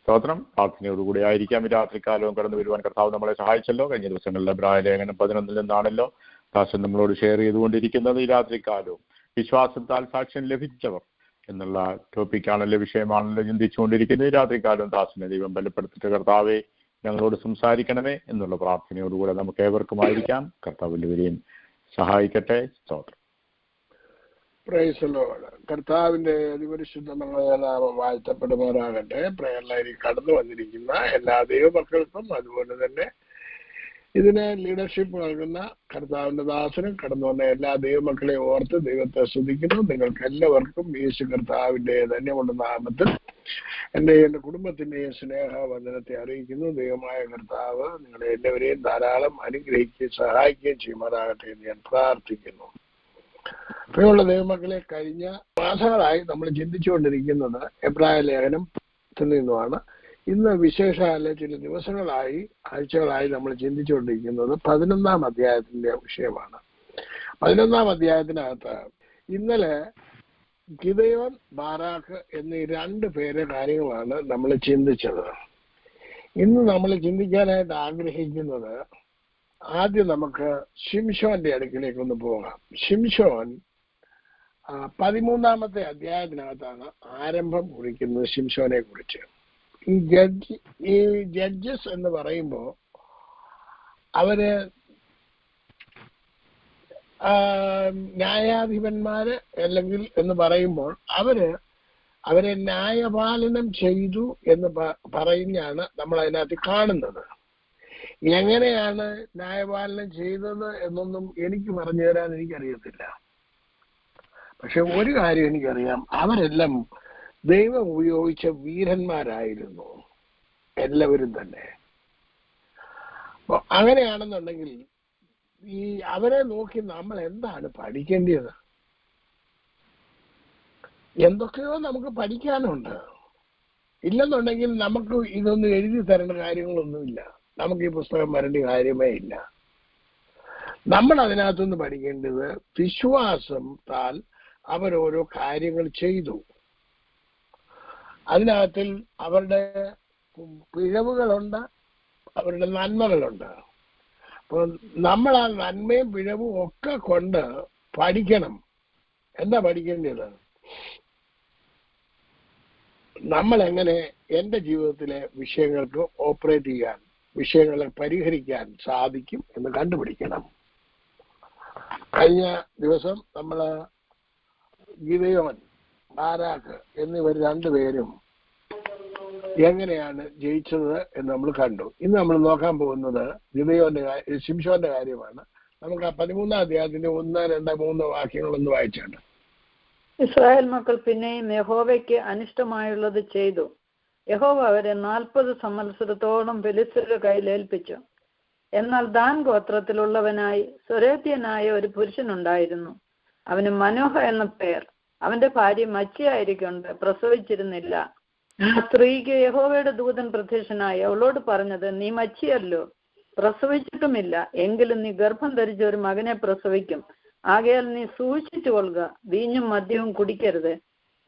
സ്തോത്രം. പ്രാർത്ഥനയോടുകൂടി ആയിരിക്കാം ഈ രാത്രികാലവും കടന്നു വരുവാൻ കർത്താവ് നമ്മളെ സഹായിച്ചല്ലോ. കഴിഞ്ഞ ദിവസങ്ങളിൽ എബ്രായ ലേഖനം 11 നിന്നാണല്ലോ ദാസൻ നമ്മളോട് ഷെയർ ചെയ്തുകൊണ്ടിരിക്കുന്നത്. ഈ രാത്രികാലവും വിശ്വാസത്താൽ സാക്ഷ്യം ലഭിച്ചവർ എന്നുള്ള ടോപ്പിക്കാണല്ലോ, വിഷയമാണല്ലോ ചിന്തിച്ചുകൊണ്ടിരിക്കുന്നത്. ഈ രാത്രികാലവും ദാസനെ ദൈവം ബലപ്പെടുത്തിയിട്ട് കർത്താവെ ഞങ്ങളോട് സംസാരിക്കണമേ എന്നുള്ള പ്രാർത്ഥനയോടുകൂടെ നമുക്ക് ഏവർക്കുമായിരിക്കാം. കർത്താവ് എല്ലാവരെയും സഹായിക്കട്ടെ. സ്തോത്രം. Praise Lord. കർത്താവിന്റെ അതിപരിശുദ്ധമായ നാമം വാഴ്ത്തപ്പെടുമാറാകട്ടെ. പ്രേയറിലേക്ക് കടന്നു വന്നിരിക്കുന്ന എല്ലാ ദൈവമക്കൾക്കും അതുപോലെ തന്നെ ഇതിന് ലീഡർഷിപ്പ് നൽകുന്ന കർത്താവിന്റെ ദാസനും കടന്നു വന്ന എല്ലാ ദൈവമക്കളെയും ഓർത്ത് ദൈവത്തെ സ്തുതിക്കുന്നു. നിങ്ങൾക്ക് എല്ലാവർക്കും യേശു കർത്താവിന്റെ ധന്യമുള്ള നാമത്തിൽ എൻ്റെ കുടുംബത്തിന്റെയും സ്നേഹവന്ദനത്തെ അറിയിക്കുന്നു. ദൈവമായ കർത്താവ് നിങ്ങളെ എല്ലാവരെയും ധാരാളം അനുഗ്രഹിക്കുകയും സഹായിക്കുകയും ചെയ്യുമാറാകട്ടെ എന്ന് ഞാൻ പ്രാർത്ഥിക്കുന്നു. പ്രിയമുള്ള ദൈവമക്കളെ, കഴിഞ്ഞ മാസങ്ങളായി നമ്മൾ ചിന്തിച്ചുകൊണ്ടിരിക്കുന്നത് എബ്രായ ലേഖനത്തിൽ നിന്നുമാണ്. ഇന്ന് വിശേഷാല ചില ദിവസങ്ങളായി ആഴ്ചകളായി നമ്മൾ ചിന്തിച്ചുകൊണ്ടിരിക്കുന്നത് 11-ാം അധ്യായത്തിന്റെ വിഷയമാണ്. 11-ാം അധ്യായത്തിനകത്ത് ഇന്നലെ ഗിദെയോൻ, ബാരാക്ക് എന്നീ 2 പേരെ കാര്യങ്ങളാണ് നമ്മൾ ചിന്തിച്ചത്. ഇന്ന് നമ്മൾ ചിന്തിക്കാനായിട്ട് ആഗ്രഹിക്കുന്നത്, ആദ്യം നമുക്ക് ശിംശോന്റെ അടുക്കിലേക്ക് ഒന്ന് പോകാം. ശിംശോൻ 13-ാമത്തെ അധ്യായത്തിനകത്താണ് ആരംഭം കുറിക്കുന്നത് ശിംശോനെ കുറിച്ച്. ഈ ജഡ്ജസ് എന്ന് പറയുമ്പോൾ അവര് ന്യായാധിപന്മാര് അല്ലെങ്കിൽ എന്ന് പറയുമ്പോൾ അവരെ ന്യായപാലനം ചെയ്തു എന്ന് പറഞ്ഞാണ് നമ്മൾ അതിനകത്ത് കാണുന്നത്. എങ്ങനെയാണ് ന്യായപാലനം ചെയ്തത് എന്നൊന്നും എനിക്ക് പറഞ്ഞു തരാൻ എനിക്കറിയത്തില്ല. പക്ഷെ ഒരു കാര്യം എനിക്കറിയാം, അവരെല്ലാം ദൈവം ഉപയോഗിച്ച വീരന്മാരായിരുന്നു എല്ലാവരും തന്നെ. അപ്പൊ അങ്ങനെയാണെന്നുണ്ടെങ്കിൽ ഈ അവരെ നോക്കി നമ്മൾ എന്താണ് പഠിക്കേണ്ടത്? എന്തൊക്കെയോ നമുക്ക് പഠിക്കാനുണ്ട്. ഇല്ലെന്നുണ്ടെങ്കിൽ നമുക്ക് ഇതൊന്നും എഴുതി തരേണ്ട കാര്യങ്ങളൊന്നുമില്ല. നമുക്ക് ഈ പുസ്തകം വരേണ്ട കാര്യമേ ഇല്ല. നമ്മൾ അതിനകത്തുനിന്ന് പഠിക്കേണ്ടത് വിശ്വാസത്താൽ അവരോരോ കാര്യങ്ങൾ ചെയ്തു. അതിനകത്തിൽ അവരുടെ പിഴവുകളുണ്ട്, അവരുടെ നന്മകളുണ്ട്. അപ്പൊ നമ്മൾ ആ നന്മയും പിഴവും ഒക്കെ കൊണ്ട് പഠിക്കണം. എന്താ പഠിക്കേണ്ടത്? നമ്മൾ എങ്ങനെ എൻ്റെ ജീവിതത്തിലെ വിഷയങ്ങൾക്ക് ഓപ്പറേറ്റ് ചെയ്യാൻ, വിഷയങ്ങളെ പരിഹരിക്കാൻ സാധിക്കും എന്ന് കണ്ടുപിടിക്കണം. കഴിഞ്ഞ ദിവസം നമ്മൾ ഗിദെയോൻ, ബാരാക്ക് എന്നിവർ 2 പേരും എങ്ങനെയാണ് ജയിച്ചത് എന്ന് നമ്മൾ കണ്ടു. ഇന്ന് നമ്മൾ നോക്കാൻ പോകുന്നത് ശിംശോന്റെ കാര്യമാണ്. നമുക്ക് ആ 13-ാം അധ്യായത്തിന്റെ 1, 2, 3 വാക്യങ്ങളൊന്ന് വായിച്ചാണ്. ഇസ്രായേൽ മക്കൾ പിന്നെയും യഹോവയ്ക്ക് അനിഷ്ടമായുള്ളത് ചെയ്തു. യഹോവ അവരെ 40 സംവത്സരത്തോളം ഫെലിസ്ത്യരുടെ കയ്യിലേൽപ്പിച്ചു. എന്നാൽ ദാൻ ഗോത്രത്തിലുള്ളവനായി സ്വരേത്യനായ ഒരു പുരുഷനുണ്ടായിരുന്നു. അവന് മനോഹ എന്ന പേർ. അവന്റെ ഭാര്യ മച്ചിയായിരിക്കൊണ്ട് പ്രസവിച്ചിരുന്നില്ല. ആ സ്ത്രീക്ക് യഹോവയുടെ ദൂതൻ പ്രത്യക്ഷനായി അവളോട് പറഞ്ഞത്, നീ മച്ചിയല്ലോ, പ്രസവിച്ചിട്ടുമില്ല, എങ്കിലും നീ ഗർഭം ധരിച്ച ഒരു മകനെ പ്രസവിക്കും. ആകയാൽ നീ സൂക്ഷിച്ചു കൊള്ളുക, വീഞ്ഞും മദ്യവും കുടിക്കരുത്,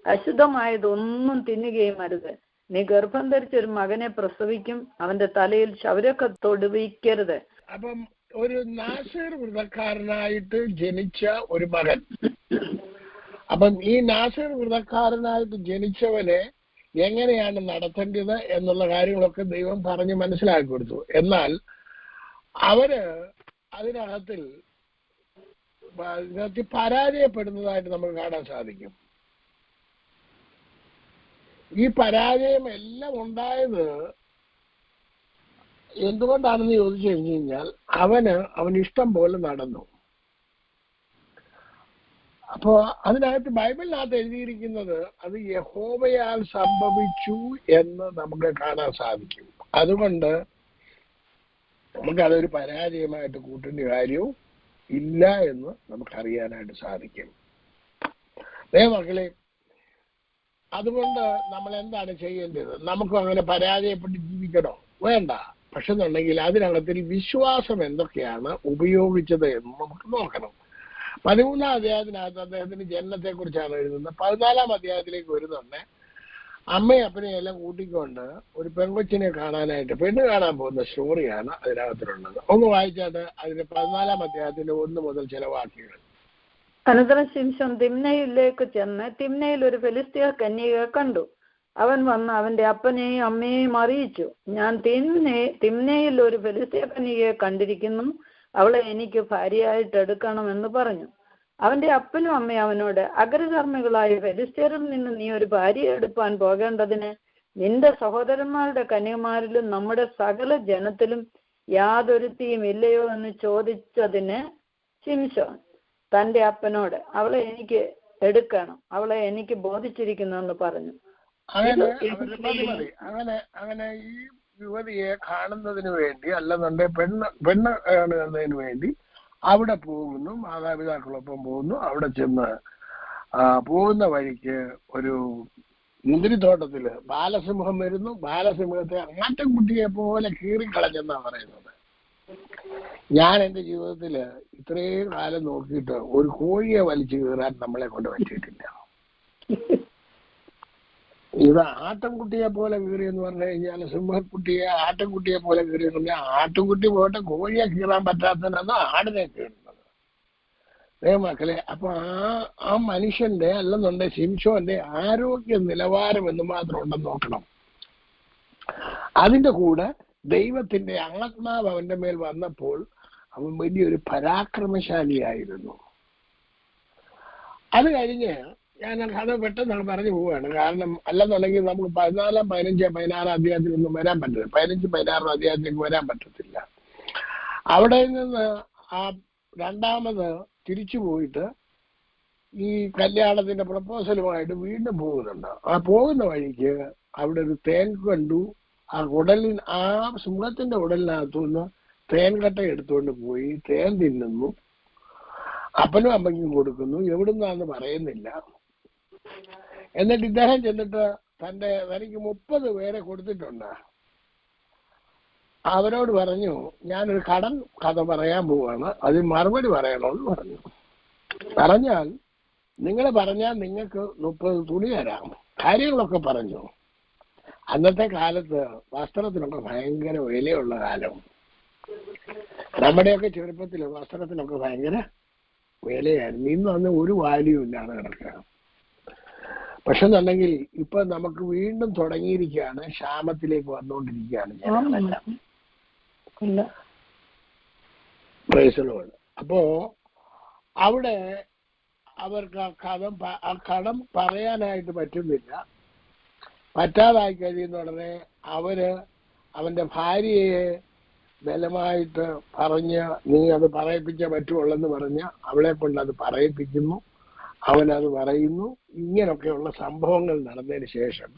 അശുദ്ധമായതൊന്നും തിന്നുകയും അരുത്. നീ ഗർഭം ധരിച്ച ഒരു മകനെ പ്രസവിക്കും, അവന്റെ തലയിൽ ക്ഷൗരൊക്കെ തൊടുവിക്കരുത്. അപ്പം ഒരു നാസീർ വ്രതക്കാരനായിട്ട് ജനിച്ച ഒരു മകൻ. അപ്പം ഈ നാസീർ വ്രതക്കാരനായിട്ട് ജനിച്ചവനെ എങ്ങനെയാണ് നടത്തേണ്ടത് എന്നുള്ള കാര്യങ്ങളൊക്കെ ദൈവം പറഞ്ഞ് മനസ്സിലാക്കി കൊടുത്തു. എന്നാൽ അവര് അതിനകത്തിൽ പരാജയപ്പെടുന്നതായിട്ട് നമുക്ക് കാണാൻ സാധിക്കും. ഈ പരാജയം എല്ലാം ഉണ്ടായത് എന്തുകൊണ്ടാണെന്ന് ചോദിച്ചു കഴിഞ്ഞാൽ അവന് ഇഷ്ടം പോലെ നടന്നു. അപ്പോ അതിനകത്ത് ബൈബിളിനകത്ത് എഴുതിയിരിക്കുന്നത് അത് യഹോവയാൽ സംഭവിച്ചു എന്ന് നമുക്ക് കാണാൻ സാധിക്കും. അതുകൊണ്ട് നമുക്കതൊരു പരാജയമായിട്ട് കൂട്ടേണ്ട കാര്യവും ഇല്ല എന്ന് നമുക്കറിയാനായിട്ട് സാധിക്കും. മക്കളെ, അതുകൊണ്ട് നമ്മൾ എന്താണ് ചെയ്യേണ്ടത്? നമുക്കും അങ്ങനെ പരാജയപ്പെട്ട് ജീവിക്കണോ? വേണ്ട. പക്ഷെ എന്നുണ്ടെങ്കിൽ അതിനകത്തിൽ വിശ്വാസം എന്തൊക്കെയാണ് ഉപയോഗിച്ചത് എന്ന് നമുക്ക് നോക്കണം. 13-ാം അധ്യായത്തിനകത്ത് അദ്ദേഹത്തിന് ജനനത്തെ കുറിച്ചാണ് എഴുതുന്നത്. 14-ാം അധ്യായത്തിലേക്ക് വരുന്നുണ്ട്. അമ്മയും അപ്പനെയും എല്ലാം കൂട്ടിക്കൊണ്ട് ഒരു പെൺകൊച്ചിനെ കാണാനായിട്ട് പെണ്ണ് കാണാൻ പോകുന്ന സ്റ്റോറിയാണ് അതിനകത്തിലുള്ളത്. ഒന്ന് വായിച്ചാട്ട് അതിന്റെ 14-ാം അധ്യായത്തിന്റെ 1 മുതൽ ചില വാക്യങ്ങൾ. അനന്തരം ശിംശോൻ തിമ്നയിലേക്ക് ചെന്ന് തിമ്നയിൽ ഒരു ഫെലിസ്ത്യ കന്യകയെ കണ്ടു. അവൻ വന്ന് അവന്റെ അപ്പനെയും അമ്മയെയും അറിയിച്ചു, ഞാൻ തിമ്നയിൽ ഒരു ഫെലിസ്ത്യ കന്യകയെ കണ്ടിരിക്കുന്നു, അവളെ എനിക്ക് ഭാര്യയായിട്ട് എടുക്കണമെന്ന് പറഞ്ഞു. അവന്റെ അപ്പനും അമ്മയും അവനോട്, അഗ്രധർമ്മികളായ ഫെലിസ്ത്യരിൽ നിന്ന് നീ ഒരു ഭാര്യയെ എടുപ്പാൻ പോകേണ്ടതിന് നിന്റെ സഹോദരന്മാരുടെ കന്യകമാരിലും നമ്മുടെ സകല ജനത്തിലും യാതൊരുത്തിയും ഇല്ലയോ എന്ന് ചോദിച്ചതിന് ശിംശോൻ തന്റെ അപ്പനോട്, അവളെ എനിക്ക് എടുക്കണം, അവളെ എനിക്ക് ബോധിച്ചിരിക്കുന്നു എന്ന് പറഞ്ഞു. അങ്ങനെ ഈ യുവതിയെ കാണുന്നതിന് വേണ്ടി അല്ലെന്നുണ്ടെങ്കിൽ പെണ്ണ് കാണുന്നതിന് വേണ്ടി അവിടെ പോകുന്നു, മാതാപിതാക്കളൊപ്പം പോകുന്നു. അവിടെ ചെന്ന് പോകുന്ന വഴിക്ക് ഒരു മുന്തിരിത്തോട്ടത്തില് ബാലസിംഹം വരുന്നു. ബാലസിംഹത്തെ ആട്ടിൻകുട്ടിയെ പോലെ കീറിക്കളഞ്ഞെന്നാ പറയുന്നത്. ഞാൻ എൻ്റെ ജീവിതത്തിൽ ഇത്രയും കാലം നോക്കിയിട്ട് ഒരു കോഴിയെ വലിച്ചു കീറാൻ നമ്മളെ കൊണ്ട് പറ്റിയിട്ടില്ല. ഇത് ആട്ടിൻകുട്ടിയെ പോലെ കീറി എന്ന് പറഞ്ഞു കഴിഞ്ഞാൽ സിംഹക്കുട്ടിയെ ആട്ടിൻകുട്ടിയെ പോലെ കീറി എന്ന് പറഞ്ഞാൽ ആട്ടിൻകുട്ടി പോയിട്ട് കോഴിയെ കീറാൻ പറ്റാത്തതിനാണ് ആടിനെ കീറുന്നത്. മക്കളെ, അപ്പൊ ആ മനുഷ്യന്റെ അല്ലെന്നുണ്ടെങ്കിൽ ശിംശോന്റെ ആരോഗ്യ നിലവാരം എന്ന് മാത്രം ഉണ്ടെന്ന് നോക്കണം. അതിന്റെ കൂടെ ദൈവത്തിന്റെ ആത്മാവ് അവന്റെ മേൽ വന്നപ്പോൾ അവൻ വലിയൊരു പരാക്രമശാലിയായിരുന്നു. അത് കഴിഞ്ഞ് ഞാൻ കഥ പെട്ടെന്ന് പറഞ്ഞു പോവുകയാണ്. കാരണം അല്ലെന്നുണ്ടെങ്കിൽ നമുക്ക് 14, 15, 16 അധ്യായത്തിലൊന്നും വരാൻ പറ്റില്ല. 15, 16 അധ്യായത്തിലേക്ക് വരാൻ പറ്റത്തില്ല. അവിടെ നിന്ന് ആ രണ്ടാമത് തിരിച്ചു പോയിട്ട് ഈ കല്യാണത്തിന്റെ പ്രപ്പോസലുമായിട്ട് വീണ്ടും പോകുന്നുണ്ട്. ആ പോകുന്ന വഴിക്ക് അവിടെ ഒരു തേൻ കണ്ടു. ആ സിംഹത്തിന്റെ ഉടലിനകത്തുനിന്ന് തേൻകട്ട എടുത്തുകൊണ്ട് പോയി തേൻ തിന്നുന്നു. അപ്പനും അമ്മയ്ക്കും കൊടുക്കുന്നു. എവിടുന്നാന്ന് പറയുന്നില്ല. എന്നിട്ട് ഇദ്ദേഹം ചെന്നിട്ട് തനിക്ക് 30 പേരെ കൊടുത്തിട്ടുണ്ട്. അവരോട് പറഞ്ഞു, ഞാനൊരു കടൻ കഥ പറയാൻ പോവാണ്, അതിന് മറുപടി പറയണമെന്ന് പറഞ്ഞു. പറഞ്ഞാൽ നിങ്ങൾ പറഞ്ഞാൽ നിങ്ങൾക്ക് 30 തുണി തരാം, കാര്യങ്ങളൊക്കെ പറഞ്ഞു. അന്നത്തെ കാലത്ത് വസ്ത്രത്തിനൊക്കെ ഭയങ്കര വിലയുള്ള കാലം. നമ്മുടെയൊക്കെ ചെറുപ്പത്തിൽ വസ്ത്രത്തിനൊക്കെ ഭയങ്കര വിലയായിരുന്നു. ഇന്ന് അന്ന് ഒരു വാല്യൂ ഇല്ലാതെ കിടക്കുക. പക്ഷെ എന്നുണ്ടെങ്കിൽ ഇപ്പൊ നമുക്ക് വീണ്ടും തുടങ്ങിയിരിക്കുകയാണ്, ക്ഷാമത്തിലേക്ക് വന്നുകൊണ്ടിരിക്കുകയാണ് ജനങ്ങളെല്ലാം. അപ്പോ അവിടെ അവർക്ക് ആ കടം പറയാനായിട്ട് പറ്റുന്നില്ല. പറ്റാതായി കഴിയുന്ന ഉടനെ അവന്റെ ഭാര്യയെ ബലമായിട്ട് പറഞ്ഞ് നീ അത് പറയിപ്പിച്ചേ പറ്റുള്ളെന്ന് പറഞ്ഞ് അവളെ കൊണ്ട് അത് പറയിപ്പിക്കുന്നു. അവനത് പറയുന്നു. ഇങ്ങനൊക്കെയുള്ള സംഭവങ്ങൾ നടന്നതിന് ശേഷം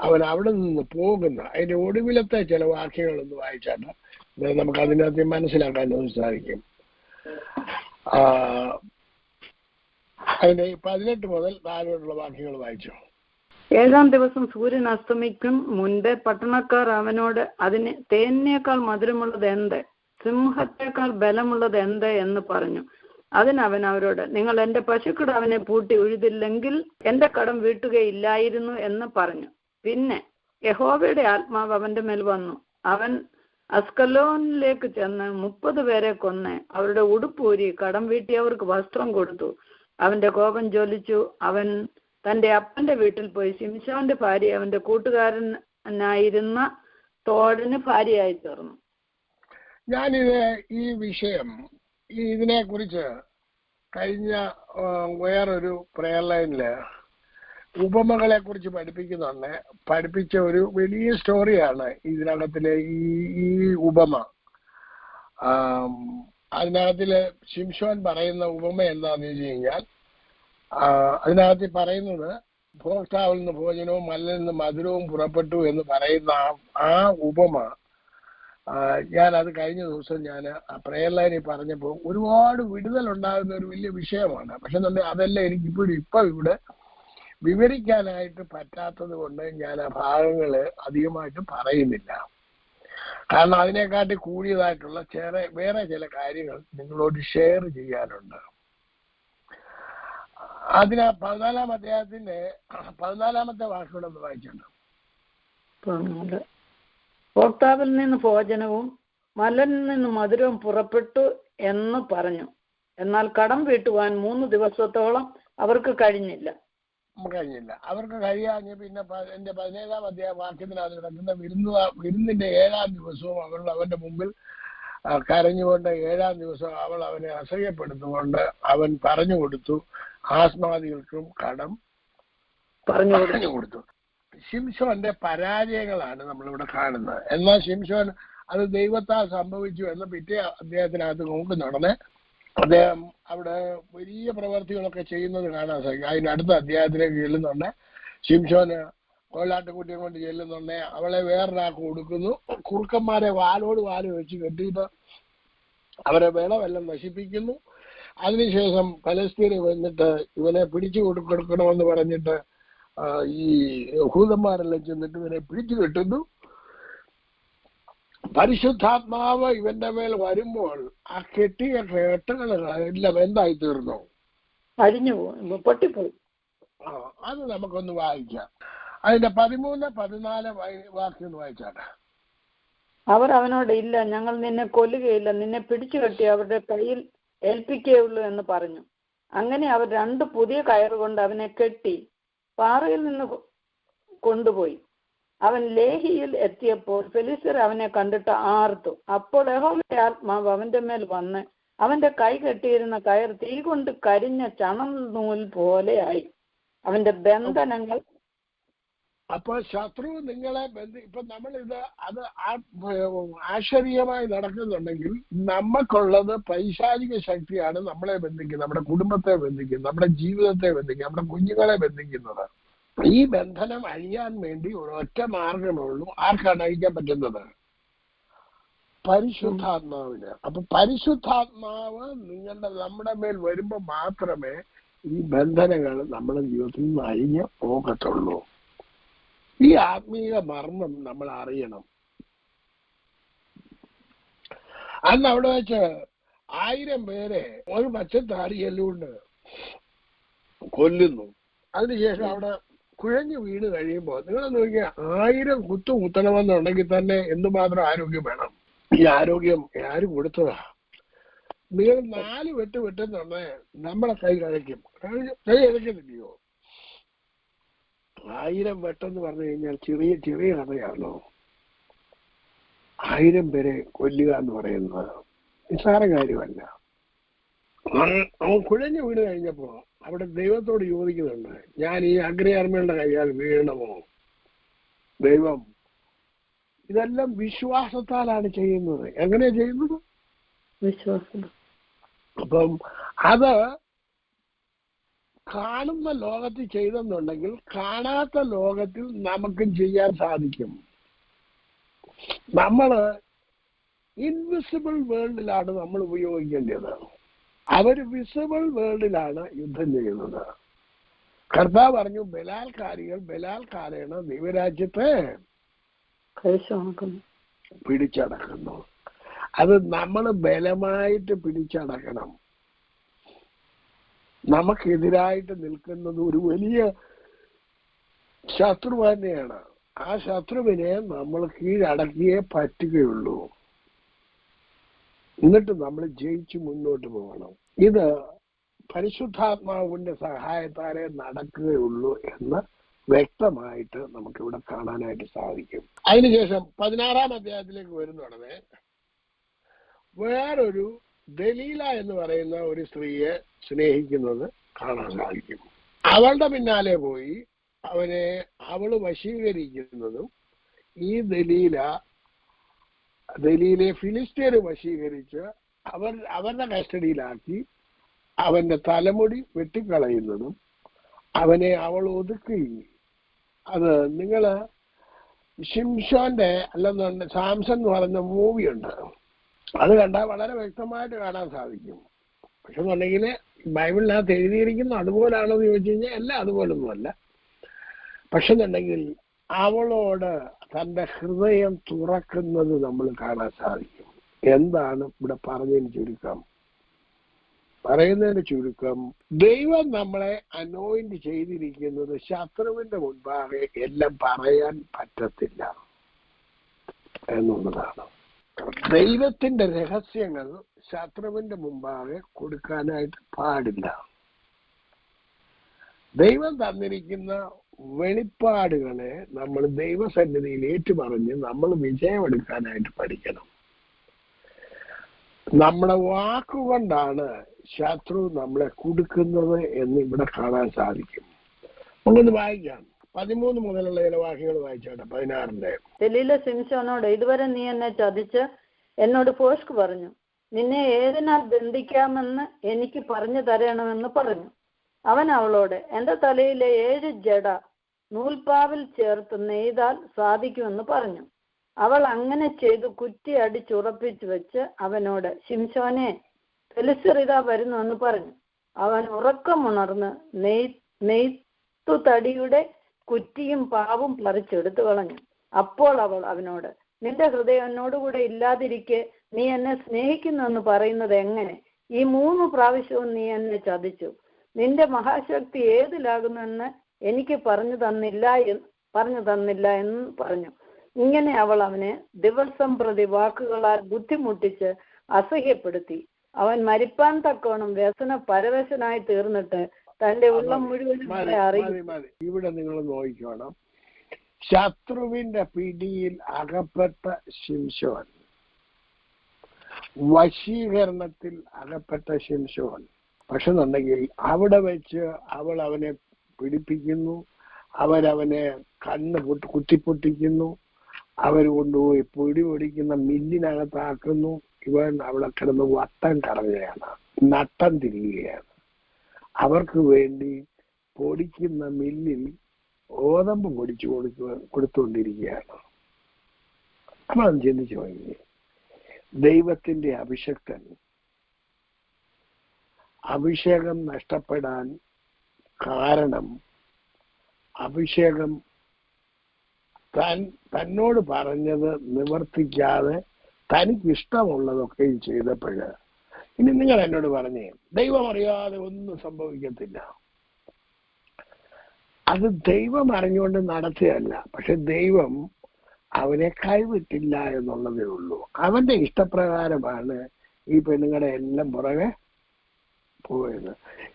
അവൻ അവിടെ നിന്ന് പോകുന്ന അതിന്റെ ഒടുവിലത്തെ ചില വാക്യങ്ങളൊന്ന് വായിച്ചാണ് നമുക്ക് അതിനകത്ത് മനസ്സിലാക്കാൻ സാധിക്കും. അതിന്റെ 18 മുതൽ താഴോട്ടുള്ള വാക്യങ്ങൾ വായിച്ചു. 7-ാം ദിവസം സൂര്യൻ അസ്തമിക്കും മുൻപേ പട്ടണക്കാർ അവനോട്, അതിന് തേനിനേക്കാൾ മധുരമുള്ളത് എന്ത്, സിംഹത്തേക്കാൾ ബലമുള്ളത് എന്ത് എന്ന് പറഞ്ഞു. അതിനവൻ അവരോട്, നിങ്ങൾ എന്റെ പശുക്കിടാവിനെ പൂട്ടി ഉഴുതില്ലെങ്കിൽ എന്റെ കടം വീട്ടുകയില്ലായിരുന്നു എന്ന് പറഞ്ഞു. പിന്നെ യഹോവയുടെ ആത്മാവ് അവന്റെ മേൽ വന്നു. അവൻ അസ്കലോനിലേക്ക് ചെന്ന് 30 പേരെ കൊന്ന് അവരുടെ ഉടുപ്പൂരി കടം വീട്ടിയവർക്ക് വസ്ത്രം കൊടുത്തു. അവന്റെ കോപം ജ്വലിച്ചു. അവൻ തന്റെ അപ്പന്റെ വീട്ടിൽ പോയി ശിംശോന്റെ ഭാര്യ അവന്റെ കൂട്ടുകാരനായിരുന്ന തോടിന് ഭാര്യയായി തീർന്നു. ഈ വിഷയം ഇതിനെ കുറിച്ച് കഴിഞ്ഞ വേറൊരു പ്രയർ ലൈനില് ഉപമകളെ കുറിച്ച് പഠിപ്പിച്ച ഒരു വലിയ സ്റ്റോറിയാണ് ഇതിനകത്തിലെ ഈ ഉപമ. അതിനകത്തില് ശിംശോൻ പറയുന്ന ഉപമ എന്താന്ന് വെച്ച് കഴിഞ്ഞാൽ, അതിനകത്ത് പറയുന്നത് ഭോക്താവിൽ നിന്ന് ഭോജനവും മല്ലിൽ നിന്ന് മധുരവും പുറപ്പെട്ടു എന്ന് പറയുന്ന ആ ഉപമ ഞാൻ അത് കഴിഞ്ഞ ദിവസം ഞാൻ പ്രയർ ലൈനിൽ പറഞ്ഞപ്പോൾ ഒരുപാട് വിടുതൽ ഉണ്ടാകുന്ന ഒരു വലിയ വിഷയമാണ്. പക്ഷെ അതെല്ലാം എനിക്കിപ്പോഴും ഇവിടെ വിവരിക്കാനായിട്ട് പറ്റാത്തത് കൊണ്ട് ഞാൻ ആ ഭാഗങ്ങൾ അധികമായിട്ട് പറയുന്നില്ല. കാരണം അതിനെക്കാട്ടി കൂടിയതായിട്ടുള്ള വേറെ ചില കാര്യങ്ങൾ നിങ്ങളോട് ഷെയർ ചെയ്യാനുണ്ട്. അതിന് 14-ാം അധ്യായത്തിന്റെ 14-ാമത്തെ വാക്കുകൂടെ ഒന്ന് വായിച്ചിട്ടുണ്ട്. ഭോക്താവിൽ നിന്ന് ഭോജനവും മലനിൽ നിന്ന് മധുരവും പുറപ്പെട്ടു എന്ന് പറഞ്ഞു. എന്നാൽ കടം വീട്ടുവാൻ 3 ദിവസത്തോളം അവർക്ക് കഴിഞ്ഞില്ല. അവർക്ക് കഴിയാഞ്ഞ് പിന്നെ എന്റെ 17-ാം അധ്യായ വാക്യത്തിനകത്ത് കിടക്കുന്ന വിരുന്നിന്റെ 7-ാം ദിവസവും അവന്റെ മുമ്പിൽ കരഞ്ഞുകൊണ്ട് 7-ാം ദിവസം അവൾ അവനെ അസഹ്യപ്പെടുത്തുകൊണ്ട് അവൻ പറഞ്ഞു കൊടുത്തു, ആസ്മാദികൾക്കും കടം പറഞ്ഞു കൊടുത്തു. ശിംശോന്റെ പരാജയങ്ങളാണ് നമ്മളിവിടെ കാണുന്നത്. എന്നാൽ ശിംശോൻ അത് ദൈവത്താൽ സംഭവിച്ചു എന്ന് പിറ്റേ അദ്ദേഹത്തിനകത്ത് നോക്കുന്നുടനെ അദ്ദേഹം അവിടെ വലിയ പ്രവർത്തികളൊക്കെ ചെയ്യുന്നത് കാണാൻ സാധിക്കും. അതിന് അടുത്ത അധ്യായത്തിലേക്ക് ചെല്ലുന്നുണ്ട്. ശിംശോന് കോലാട്ടുകുട്ടിയെ കൊണ്ട് ചെല്ലുന്നുണ്ട്. അവളെ വേറൊരാൾക്ക് കൊടുക്കുന്നു. കുറുക്കന്മാരെ വാലോട് വാല് വെച്ച് കെട്ടിയിട്ട് അവരെ വെള്ളമെല്ലാം നശിപ്പിക്കുന്നു. അതിനുശേഷം പലസ്തീന് വന്നിട്ട് ഇവനെ പിടിച്ചു കൊടുക്കണമെന്ന് പറഞ്ഞിട്ട് ഈ യഹൂദന്മാരെല്ലാം ചെന്നിട്ട് ഇവനെ പിടിച്ചു കെട്ടുന്നു. പരിശുദ്ധാത്മാവ് ഇവന്റെ മേൽ വരുമ്പോൾ ആ കെട്ടിയ കെട്ടുകളെല്ലാം എന്തായി തീർന്നു? അഴിഞ്ഞു പൊട്ടിപ്പോയി. അത് നമുക്കൊന്ന് വായിക്കാം. അതിന്റെ 13-14 വാക്യം വായിച്ചാട്ടെ. അവർ അവനോട്, ഇല്ല, ഞങ്ങൾ നിന്നെ കൊല്ലുകയില്ല, നിന്നെ പിടിച്ചു കെട്ടി അവരുടെ കയ്യിൽ ഏൽപ്പിക്കുകയുള്ളൂ എന്ന് പറഞ്ഞു. അങ്ങനെ അവർ 2 പുതിയ കയറുകൊണ്ട് അവനെ കെട്ടി പാറയിൽ നിന്ന് കൊണ്ടുപോയി. അവൻ ലേഹിയിൽ എത്തിയപ്പോൾ ഫെലിസ്ത്യർ അവനെ കണ്ടിട്ട് ആർത്തു. അപ്പോൾ യഹോവയുടെ ആത്മാവ് അവന്റെ മേൽ വന്ന് അവന്റെ കൈ കെട്ടിയിരുന്ന കയർ തീ കൊണ്ട് കരിഞ്ഞ ചണനൂൽ പോലെയായി. അവന്റെ ബന്ധനങ്ങൾ. അപ്പോൾ ശത്രു നിങ്ങളെ ഇപ്പൊ നമ്മളിത് അത് ആശ്ചര്യമായി നടക്കുന്നുണ്ടെങ്കിൽ നമുക്കുള്ളത് പൈശാചിക ശക്തിയാണ് നമ്മളെ ബന്ധിക്കുന്നത്, നമ്മുടെ കുടുംബത്തെ ബന്ധിക്കുന്നത്, നമ്മുടെ ജീവിതത്തെ ബന്ധിക്കുന്നത്, നമ്മുടെ കുഞ്ഞുങ്ങളെ ബന്ധിക്കുന്നത്. ഈ ബന്ധനം അഴിയാൻ വേണ്ടി ഒരൊറ്റ മാർഗമുള്ളൂ. ആർക്കാണ് അഴിക്കാൻ പറ്റുന്നത്? പരിശുദ്ധാത്മാവിന്. അപ്പൊ പരിശുദ്ധാത്മാവ് നമ്മുടെ മേൽ വരുമ്പോൾ മാത്രമേ ഈ ബന്ധനങ്ങൾ നമ്മുടെ ജീവിതത്തിൽ നിന്ന് അഴിഞ്ഞ് പോകത്തുള്ളൂ. ഈ ആത്മീയ മർമ്മം നമ്മൾ അറിയണം. അന്ന് അവിടെ വെച്ച് 1000 പേരെ ഒരു പച്ചത്താടിയെല്ലുകൊണ്ട് കൊല്ലുന്നു. അതിനുശേഷം അവിടെ കുഴഞ്ഞു വീണ് കഴിയുമ്പോൾ നിങ്ങൾ നോക്കിയാൽ 1000 കുത്തണമെന്നുണ്ടെങ്കിൽ തന്നെ എന്തുമാത്രം ആരോഗ്യം വേണം. ഈ ആരോഗ്യം ആര് കൊടുത്തതാ? നിങ്ങൾ 4 വെട്ട് വെട്ടുന്നുണ്ടെ നമ്മളെ കൈ കഴിക്കും. കൈ കഴിക്കുന്നില്ലയോ? 1000 വെട്ടെന്ന് പറഞ്ഞു കഴിഞ്ഞാൽ ചെറിയ കഥയാണോ? 1000 പേരെ കൊല്ലുക എന്ന് പറയുന്നത് നിസ്സാര കാര്യമല്ല. അവൻ കുഴഞ്ഞു വീണ് കഴിഞ്ഞപ്പോ അവിടെ ദൈവത്തോട് ചോദിക്കുന്നുണ്ട്, ഞാൻ ഈ അഗ്രയാർമ്മയുടെ കൈയാൽ വീഴണമോ? ദൈവം ഇതെല്ലാം വിശ്വാസത്താലാണ് ചെയ്യുന്നത്. എങ്ങനെയാ ചെയ്യുന്നത്? വിശ്വാസം. അപ്പം അത് കാണുന്ന ലോകത്തിൽ ചെയ്തെന്നുണ്ടെങ്കിൽ കാണാത്ത ലോകത്തിൽ നമുക്കും ചെയ്യാൻ സാധിക്കും. നമ്മള് ഇൻവിസിബിൾ വേൾഡിലാണ് നമ്മൾ ഉപയോഗിക്കേണ്ടത്. അവർ വിസിബിൾ വേൾഡിലാണ് യുദ്ധം ചെയ്യുന്നത്. കർത്താവ് പറഞ്ഞു, ബലാൽക്കാരേണ ദൈവരാജ്യത്തെ പിടിച്ചടക്കുന്നു. അത് നമ്മൾ ബലമായിട്ട് പിടിച്ചടക്കണം. നമുക്കെതിരായിട്ട് നിൽക്കുന്നത് ഒരു വലിയ ശത്രു തന്നെയാണ്. ആ ശത്രുവിനെ നമ്മൾ കീഴടക്കിയേ പറ്റുകയുള്ളൂ. എന്നിട്ട് നമ്മൾ ജയിച്ചു മുന്നോട്ട് പോകണം. ഇത് പരിശുദ്ധാത്മാവിന്റെ സഹായത്താലേ നടക്കുകയുള്ളൂ എന്ന് വ്യക്തമായിട്ട് നമുക്കിവിടെ കാണാനായിട്ട് സാധിക്കും. അതിനുശേഷം 16-ാം അധ്യായത്തിലേക്ക് വരുന്നുടനെ വേറൊരു ദലീല എന്ന് പറയുന്ന ഒരു സ്ത്രീയെ സ്നേഹിക്കുന്നത് കാണാൻ സാധിക്കും. അവളുടെ പിന്നാലെ പോയി അവള് വശീകരിക്കുന്നതും ഈ ദലീലെ ഫിലിസ്ത്യര് വശീകരിച്ച് അവരുടെ കസ്റ്റഡിയിലാക്കി അവന്റെ തലമുടി വെട്ടിക്കളയുന്നതും അവൾ ഒതുക്കുകയും. അത് നിങ്ങള് ഷിംഷോന്റെ അല്ലെന്നുണ്ട് സാംസൺ എന്ന് പറയുന്ന മൂവിയുണ്ട്, അത് കണ്ടാൽ വളരെ വ്യക്തമായിട്ട് കാണാൻ സാധിക്കും. പക്ഷെ എന്നുണ്ടെങ്കിൽ ബൈബിളിനകത്ത് എഴുതിയിരിക്കുന്ന അതുപോലാണോ എന്ന് ചോദിച്ചു കഴിഞ്ഞാൽ എല്ലാം അതുപോലൊന്നുമല്ല. പക്ഷെ എന്നുണ്ടെങ്കിൽ അവളോട് തന്റെ ഹൃദയം തുറക്കുന്നത് നമ്മൾ കാണാൻ സാധിക്കും. എന്താണ് ഇവിടെ പറഞ്ഞതിന് ചുരുക്കം? പറയുന്നതിന് ചുരുക്കം, ദൈവം നമ്മളെ അനോയിന്റ് ചെയ്തിരിക്കുന്നത് ശത്രുവിന്റെ മുൻപാകെ എല്ലാം പറയാൻ പറ്റത്തില്ല എന്നുള്ളതാണ്. ദൈവത്തിന്റെ രഹസ്യങ്ങൾ ശത്രുവിന്റെ മുമ്പാകെ കൊടുക്കാനായിട്ട് പാടില്ല. ദൈവം തന്നിരിക്കുന്ന വെളിപ്പാടുകളെ നമ്മൾ ദൈവസന്നിധിയിൽ ഏറ്റുപറഞ്ഞ് നമ്മൾ വിജയമെടുക്കാനായിട്ട് പഠിക്കണം. നമ്മുടെ വാക്കുകൊണ്ടാണ് ശത്രു നമ്മളെ കുടുക്കുന്നത് എന്ന് ഇവിടെ കാണാൻ സാധിക്കും. നമുക്കൊന്ന് വായിക്കാം. 13 മുതലുള്ള ചില വാക്യങ്ങൾ വായിച്ചോട്ടെ. 16-ന്റെ. ദലീല ശിംശോനോട്, ഇതുവരെ നീ എന്നെ ചതിച്ച് എന്നോട് ഭോഷ്ക് പറഞ്ഞു. നിന്നെ ഏതിനാൽ ബന്ധിക്കാമെന്ന് എനിക്ക് പറഞ്ഞു തരണമെന്ന് പറഞ്ഞു. അവൻ അവളോട്, എന്റെ തലയിലെ 7 ജട നൂൽപ്പാവിൽ ചേർത്ത് നെയ്താൽ സാധിക്കുമെന്ന് പറഞ്ഞു. അവൾ അങ്ങനെ ചെയ്തു കുറ്റി അടിച്ചുറപ്പിച്ചു വെച്ച് അവനോട്, ശിംശോനെ, ഫെലിസ്ത്യർ വരുന്നു എന്ന് പറഞ്ഞു. അവൻ ഉറക്കമുണർന്ന് നെയ്ത്തു തടിയുടെ കുറ്റിയും പാവും പറിച്ചെടുത്തു കളഞ്ഞു. അപ്പോൾ അവൾ അവനോട്, നിന്റെ ഹൃദയം എന്നോടുകൂടെ ഇല്ലാതിരിക്കെ നീ എന്നെ സ്നേഹിക്കുന്നു എന്ന് പറയുന്നത് എങ്ങനെ? ഈ 3 പ്രാവശ്യവും നീ എന്നെ ചതിച്ചു. നിന്റെ മഹാശക്തി ഏതിലാകുന്നെന്ന് എനിക്ക് പറഞ്ഞു തന്നില്ല എന്ന് പറഞ്ഞു. ഇങ്ങനെ അവൾ അവനെ ദിവസം പ്രതി വാക്കുകളാൽ ബുദ്ധിമുട്ടിച്ച് അസഹ്യപ്പെടുത്തി. അവൻ മരിപ്പാൻ തക്കോണം വ്യസന പരവശനായി തീർന്നിട്ട് തന്റെ ഉള്ളം മുഴുവനും അറിയിച്ചു. ഇവിടെ നിങ്ങൾ നോക്കിക്കോണം. ശത്രുവിന്റെ പിടിയിൽ അകപ്പെട്ട ശിംശോൻ, വശീകരണത്തിൽ അകപ്പെട്ട ശിംശോൻ. പക്ഷെ എന്നുണ്ടെങ്കിൽ അവിടെ വെച്ച് അവൾ അവനെ പിടിപ്പിക്കുന്നു, അവരവനെ കണ്ണ് കുത്തിപ്പൊട്ടിക്കുന്നു, അവർ കൊണ്ടുപോയി പൊടി പൊടിക്കുന്ന മില്ലിനകത്താക്കുന്നു. ഇവൻ അവളെ കിടന്ന് വട്ടം കറങ്ങുകയാണ്, നട്ടം തിരിയുകയാണ്. അവർക്ക് വേണ്ടി പൊടിക്കുന്ന മില്ലിൽ ഗോതമ്പ് പൊടിച്ചു കൊടുത്തുകൊണ്ടിരിക്കുകയാണ്. അപ്പൊ അത് ചിന്തിച്ചു നോക്കി. ദൈവത്തിന്റെ അഭിഷക്തൻ അഭിഷേകം നഷ്ടപ്പെടാൻ കാരണം അഭിഷേകം തന്നോട് പറഞ്ഞത് നിവർത്തിക്കാതെ തനിക്കിഷ്ടമുള്ളതൊക്കെ ചെയ്തപ്പോഴ്. ഇനി നിങ്ങൾ എന്നോട് പറഞ്ഞേ, ദൈവം അറിയാതെ ഒന്നും സംഭവിക്കത്തില്ല. അത് ദൈവം അറിഞ്ഞുകൊണ്ട് നടത്തുകയല്ല, പക്ഷെ ദൈവം അവനെ കൈവിട്ടില്ല എന്നുള്ളതേ ഉള്ളൂ. അവന്റെ ഇഷ്ടപ്രകാരമാണ് ഈ പെണ്ണുങ്ങളുടെ എല്ലാം പുറകെ പോയത്.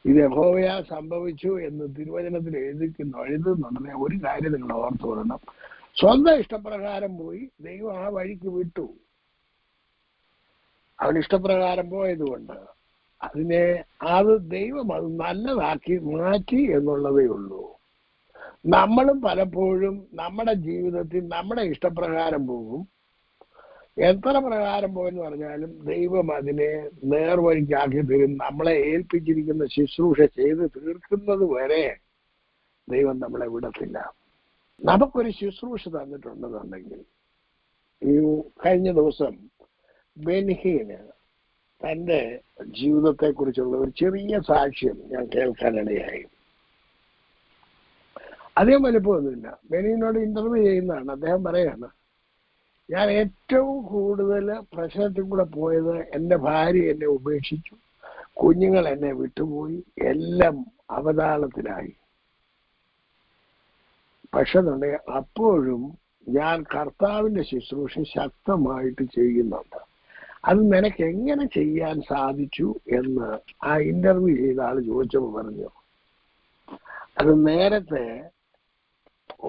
ഇത് യഹോവയാ സംഭവിച്ചു എന്ന് തിരുവചനത്തിൽ എഴുതുന്നുണ്ടെങ്കിൽ ഒരു കാര്യം നിങ്ങൾ ഓർത്തു കൊള്ളണം. സ്വന്തം ഇഷ്ടപ്രകാരം പോയി, ദൈവം ആ വഴിക്ക് വിട്ടു. അവൻ ഇഷ്ടപ്രകാരം പോയതുകൊണ്ട് അത് ദൈവം അത് നല്ലതാക്കി മാറ്റി എന്നുള്ളതേ ഉള്ളൂ. നമ്മളും പലപ്പോഴും നമ്മുടെ ജീവിതത്തിൽ നമ്മുടെ ഇഷ്ടപ്രകാരം പോകും. എത്ര പ്രകാരം പോയെന്ന് പറഞ്ഞാലും ദൈവം അതിനെ നേർവഴിക്കാക്കി തരും. നമ്മളെ ഏൽപ്പിച്ചിരിക്കുന്ന ശുശ്രൂഷ ചെയ്ത് തീർക്കുന്നത് വരെ ദൈവം നമ്മളെ വിടത്തില്ല. നമുക്കൊരു ശുശ്രൂഷ തന്നിട്ടുണ്ടെന്നുണ്ടെങ്കിൽ, ഈ കഴിഞ്ഞ ദിവസം ബെൻഹീന് തൻ്റെ ജീവിതത്തെക്കുറിച്ചുള്ള ഒരു ചെറിയ സാക്ഷ്യം ഞാൻ കേൾക്കാനിടയായി. അധികം വലുപ്പമൊന്നുമില്ല. ബെനീനോട് ഇന്റർവ്യൂ ചെയ്യുന്നതാണ്. അദ്ദേഹം പറയാണ്, ഞാൻ ഏറ്റവും കൂടുതൽ പ്രശ്നത്തിൽ കൂടെ പോയത് എൻ്റെ ഭാര്യ എന്നെ ഉപേക്ഷിച്ചു, കുഞ്ഞുങ്ങൾ എന്നെ വിട്ടുപോയി, എല്ലാം അവതാളത്തിലായി. പക്ഷെ അപ്പോഴും ഞാൻ കർത്താവിന്റെ ശുശ്രൂഷ ശക്തമായിട്ട് ചെയ്യുന്നുണ്ട്. അത് നിനക്ക് എങ്ങനെ ചെയ്യാൻ സാധിച്ചു എന്ന് ആ ഇന്റർവ്യൂ ചെയ്ത ആൾ ചോദിച്ചപ്പോൾ പറഞ്ഞു, അത് നേരത്തെ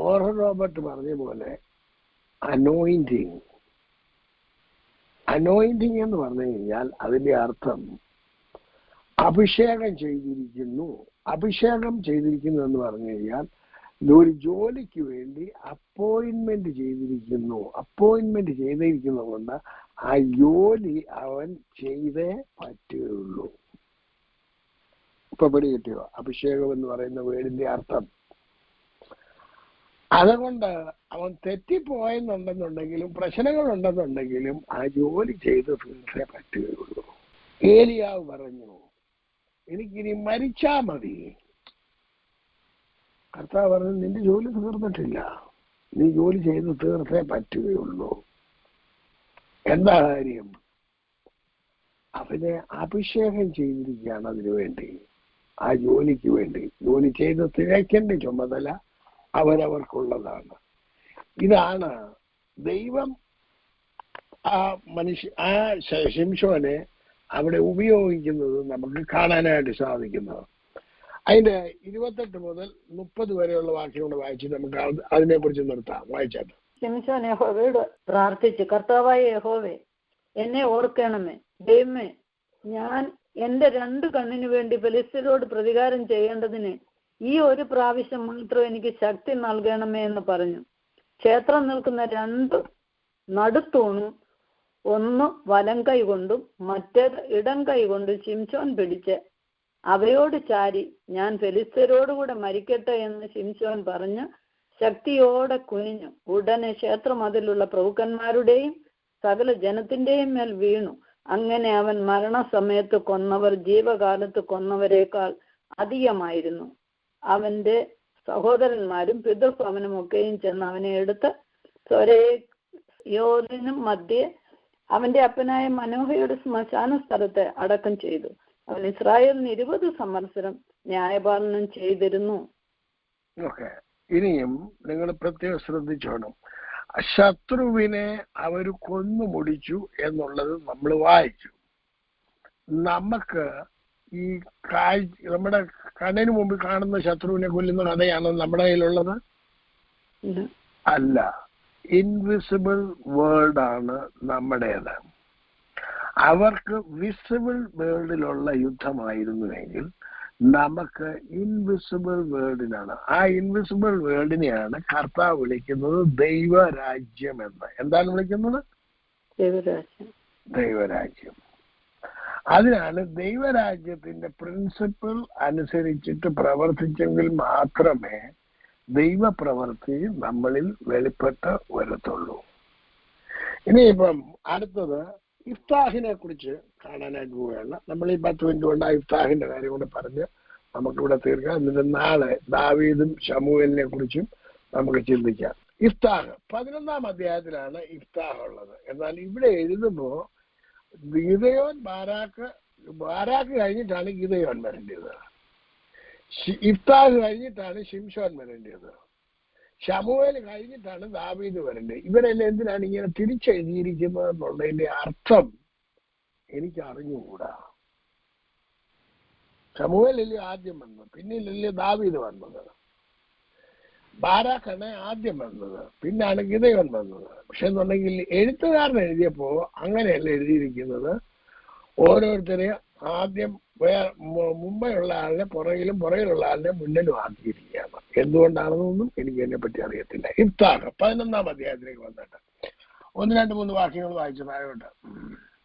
ഓറൽ റോബർട്ട് പറഞ്ഞ പോലെ അനോയിന്റിങ് എന്ന് പറഞ്ഞു കഴിഞ്ഞാൽ അതിന്റെ അർത്ഥം അഭിഷേകം ചെയ്തിരിക്കുന്നു എന്ന് പറഞ്ഞു കഴിഞ്ഞാൽ ഒരു ജോലിക്ക് വേണ്ടി അപ്പോയിന്റ്മെന്റ് ചെയ്തിരിക്കുന്നത് കൊണ്ട് ആ ജോലി അവൻ ചെയ്തേ പറ്റുകയുള്ളൂ. ഇപ്പൊ പിടി കിട്ടിയോ അഭിഷേകം എന്ന് പറയുന്ന വേർഡിന്റെ അർത്ഥം? അതുകൊണ്ട് അവൻ തെറ്റിപ്പോയെന്നുണ്ടെന്നുണ്ടെങ്കിലും പ്രശ്നങ്ങൾ ഉണ്ടെന്നുണ്ടെങ്കിലും ആ ജോലി ചെയ്ത് തീർച്ചേ പറ്റുകയുള്ളൂ. ഏലിയാവ് പറഞ്ഞു, എനിക്കിനി മരിച്ചാ മതി. കർത്താവ് പറഞ്ഞു, നിന്റെ ജോലി തീർന്നിട്ടില്ല, നീ ജോലി ചെയ്ത് തീർത്തേ പറ്റുകയുള്ളൂ. എന്താ കാര്യം? അവനെ അഭിഷേകം ചെയ്തിരിക്കുകയാണ് അതിനു വേണ്ടി, ആ ജോലിക്ക് വേണ്ടി. ജോലി ചെയ്ത് തികയ്ക്കേണ്ട ചുമതല അവരവർക്കുള്ളതാണ്. ഇതാണ് ദൈവം ആ ശിംശോനെ അവിടെ ഉപയോഗിക്കുന്നത് നമുക്ക് കാണാനായിട്ട് സാധിക്കുന്നത്. അതിന്റെ 28 മുതൽ 30 വരെയുള്ള വാക്യങ്ങൾ വായിച്ച് നമുക്ക് അതിനെ കുറിച്ച് നിർത്താം. വായിച്ചാട്ട്. ശിംശോൻ യഹോവയോട് പ്രാർത്ഥിച്ചു, കർത്താവായ യഹോവേ, എന്നെ ഓർക്കണമേ. ദൈവമേ, ഞാൻ എന്റെ 2 കണ്ണിനു വേണ്ടി ഫെലിസ്ത്യരോട് പ്രതികാരം ചെയ്യേണ്ടതിന് ഈ ഒരു പ്രാവശ്യം മാത്രം എനിക്ക് ശക്തി നൽകണമേ എന്ന് പറഞ്ഞു. ക്ഷേത്രം നിൽക്കുന്ന 2 നടുത്തൂണും ഒന്ന് വലം കൈ കൊണ്ടും മറ്റേത് ഇടം കൈ കൊണ്ടും ശിംശോൻ പിടിച്ച് അവയോട് ചാരി, ഞാൻ ഫെലിസ്ത്യരോടുകൂടെ മരിക്കട്ടെ എന്ന് ശിംശോൻ പറഞ്ഞ് ശക്തിയോടെ കുനിഞ്ഞു. ഉടനെ ക്ഷേത്രം അതിലുള്ള പ്രഭുക്കന്മാരുടെയും സകല ജനത്തിന്റെയും മേൽ വീണു. അങ്ങനെ അവൻ മരണസമയത്ത് കൊന്നവർ ജീവകാലത്ത് കൊന്നവരെക്കാൾ അധികമായിരുന്നു. അവന്റെ സഹോദരന്മാരും പിതൃഭവനും ഒക്കെയും ചെന്ന് അവനെ എടുത്ത് സൊരയോദിനും മധ്യേ അവന്റെ അപ്പനായ മനോഹയുടെ ശ്മശാന സ്ഥലത്തെ അടക്കം ചെയ്തു. അവൻ ഇസ്രായേലിന് 20 സംവത്സരം ന്യായപാലനം ചെയ്തിരുന്നു. ഇനിയും നിങ്ങൾ പ്രത്യേകം ശ്രദ്ധിച്ചോണം, ശത്രുവിനെ അവർ കൊന്നു മുടിച്ചു എന്നുള്ളത് നമ്മൾ വായിച്ചു. നമുക്ക് ഈ നമ്മുടെ കണ്ണിന് മുമ്പിൽ കാണുന്ന ശത്രുവിനെ കൊല്ലുന്ന കഥയാണോ നമ്മുടെ കയ്യിലുള്ളത്? അല്ല, ഇൻവിസിബിൾ വേൾഡ് ആണ് നമ്മുടേത്. അവർക്ക് വിസിബിൾ വേൾഡിലുള്ള യുദ്ധമായിരുന്നുവെങ്കിൽ നമുക്ക് ഇൻവിസിബിൾ വേൾഡിനാണ്. ആ ഇൻവിസിബിൾ വേൾഡിനെയാണ് കർത്താവ് വിളിക്കുന്നത് ദൈവരാജ്യം എന്ന്. എന്താണ് വിളിക്കുന്നത്? ദൈവരാജ്യം. അതിനാണ് ദൈവരാജ്യത്തിന്റെ പ്രിൻസിപ്പിൾ അനുസരിച്ചിട്ട് പ്രവർത്തിച്ചെങ്കിൽ മാത്രമേ ദൈവപ്രവൃത്തി നമ്മളിൽ വെളിപ്പെട്ട് വരത്തുള്ളൂ. ഇനിയിപ്പം അടുത്തത് ഇഫ്താഹിനെ കുറിച്ച് കാണാനായിട്ട് പോവുകയാണ്. നമ്മൾ ഈ 10 മിനിറ്റ് കൊണ്ട് ആ ഇഫ്താഹിന്റെ കാര്യം കൂടെ പറഞ്ഞ് നമുക്കിവിടെ തീർക്കാം. എന്നിട്ട് നാളെ ദാവീദും ശമൂവേലിനെ കുറിച്ചും നമുക്ക് ചിന്തിക്കാം. ഇഫ്താഹ് 11-ാം അധ്യായത്തിലാണ് ഇഫ്താഹ് ഉള്ളത്. എന്നാൽ ഇവിടെ എഴുതുമ്പോ ഗിദെയോൻ ബാരാക്ക് കഴിഞ്ഞിട്ടാണ് ഗിദെയോൻ വരേണ്ടത്. ഇഫ്താഹ് കഴിഞ്ഞിട്ടാണ് ശിംശോൻ വരേണ്ടത്. ശമൂവേൽ കഴിഞ്ഞിട്ടാണ് ദാവീദ് വരേണ്ടത്. ഇവരെല്ലാം എന്തിനാണ് ഇങ്ങനെ തിരിച്ചെഴുതിയിരിക്കുന്നത് എന്നുള്ളതിന്റെ അർത്ഥം എനിക്ക് അറിഞ്ഞുകൂടാ. ശമൂവേലല്ലേ ആദ്യം വന്നത്, പിന്നീടല്ലേ ദാവീദ് വന്നത്. ബാരാക്കാണ് ആദ്യം വന്നത്, പിന്നാണ് ഗിദെയോൻ വന്നത്. പക്ഷെ എന്നുണ്ടെങ്കിൽ എഴുത്തുകാരൻ എഴുതിയപ്പോ അങ്ങനെയല്ല എഴുതിയിരിക്കുന്നത്. ഓരോരുത്തരെയും ആദ്യം മുമ്പെയുള്ള ആളിനെ പുറകിലുള്ള ആളിനെ മുന്നിലും ആക്കിയിരിക്കുകയാണ്. എന്തുകൊണ്ടാണെന്നൊന്നും എനിക്ക് അതിനെപ്പറ്റി അറിയത്തില്ല. ഇഫ്താഹ് 11-ാം അധ്യായത്തിലേക്ക് വന്നിട്ട് 1-2-3 വാക്യങ്ങൾ വായിച്ചു താഴോട്ട്.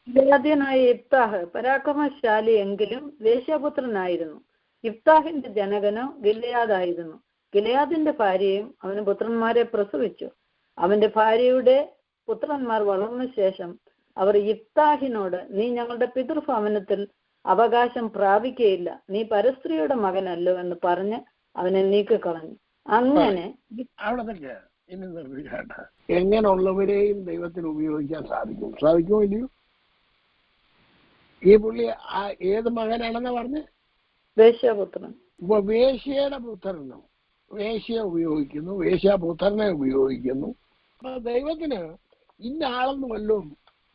ഗിലെയാദ്യനായ ഇഫ്താഹ് പരാക്രമശാലി എങ്കിലും വേശ്യാപുത്രനായിരുന്നു. ഇഫ്താഹിന്റെ ജനകനോ ഗിലെയാദായിരുന്നു. ഗിലെയാദിന്റെ ഭാര്യയും അവന് പുത്രന്മാരെ പ്രസവിച്ചു. അവന്റെ ഭാര്യയുടെ പുത്രന്മാർ വളർന്ന ശേഷം അവർ ഇഫ്താഹിനോട്, നീ ഞങ്ങളുടെ പിതൃഭവനത്തിൽ അവകാശം പ്രാപിക്കുകയില്ല, നീ പരസ്ത്രീയുടെ മകനല്ലോ എന്ന് പറഞ്ഞ് അവനെ നീക്കിക്കളഞ്ഞു. അങ്ങനെ എങ്ങനെയുള്ളവരെയും ദൈവത്തിന് ഉപയോഗിക്കാൻ സാധിക്കുമോ ഇല്ലയോ? ഈ പുള്ളി ഏത് മകനാണെന്നാ പറഞ്ഞ്? വേശ്യാപുത്രൻ. ഇപ്പൊ വേശ്യയുടെ പുത്രനും വേശ്യ ഉപയോഗിക്കുന്നു, വേശ്യാപുത്രനെ ഉപയോഗിക്കുന്നു. അപ്പൊ ദൈവത്തിന് ഇന്ന ആളെന്ന് വല്ലതും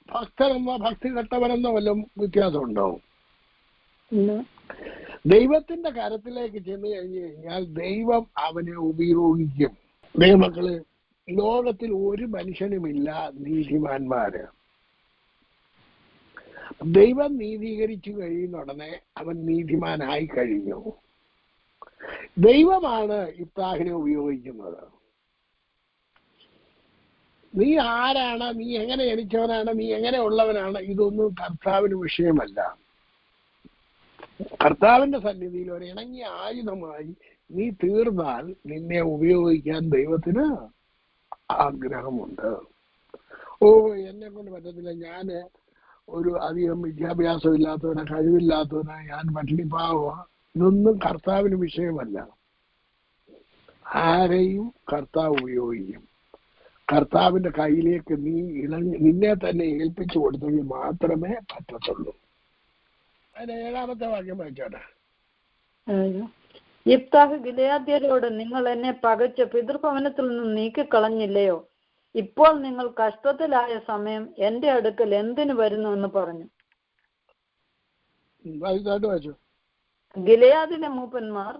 ഭക്തനെന്നോ ഭക്തി കെട്ടവനെന്നോ വല്ലതും വ്യത്യാസം ഉണ്ടാവും? ദൈവത്തിന്റെ കരത്തിലേക്ക് ചെന്ന് കഴിഞ്ഞു കഴിഞ്ഞാൽ ദൈവം അവനെ ഉപയോഗിക്കും. ദൈവമക്കള്, ലോകത്തിൽ ഒരു മനുഷ്യനുമില്ല നീതിമാന്മാര്. ദൈവം നീതീകരിച്ചു കഴിയുന്ന ഉടനെ അവൻ നീതിമാനായി കഴിഞ്ഞു. ദൈവമാണ് ഇഫ്താഹിനെ ഉപയോഗിക്കുന്നത്. നീ ആരാണ്, നീ എങ്ങനെ ജനിച്ചവനാണ്, നീ എങ്ങനെ ഉള്ളവനാണ്, ഇതൊന്നും കർത്താവിന് വിഷയമല്ല. കർത്താവിന്റെ സന്നിധിയിൽ ഒരു ഇണങ്ങിയ ആയുധമായി നീ തീർന്നാൽ നിന്നെ ഉപയോഗിക്കാൻ ദൈവത്തിന് ആഗ്രഹമുണ്ട്. എന്നെ കൊണ്ട് പറ്റത്തില്ല, ഞാന് ഒരു അധികം വിദ്യാഭ്യാസം ഇല്ലാത്തവനാ, കഴിവില്ലാത്തവനാ, ഞാൻ പട്ടിണിപ്പാവാ, ഇതൊന്നും കർത്താവിന് വിഷയമല്ല. ആരെയും കർത്താവ് ഉപയോഗിക്കും. കർത്താവിന്റെ കയ്യിലേക്ക് നീ നിന്നെ തന്നെ ഏൽപ്പിച്ചു കൊടുത്തെങ്കിൽ മാത്രമേ പറ്റത്തുള്ളൂ. അതിന്റെ 7-ാമത്തെ വാക്യം വായിച്ചോട്ടെ. യിഫ്താഹ് ഗിലെയാദ്യരോട്, നിങ്ങൾ എന്നെ പകച്ച് പിതൃഭവനത്തിൽ നിന്ന് നീക്കിക്കളഞ്ഞില്ലയോ? ഇപ്പോൾ നിങ്ങൾ കഷ്ടത്തിലായ സമയം എന്റെ അടുക്കൽ എന്തിനു വരുന്നു എന്ന് പറഞ്ഞു. ഗിലെയാദിലെ മൂപ്പന്മാർ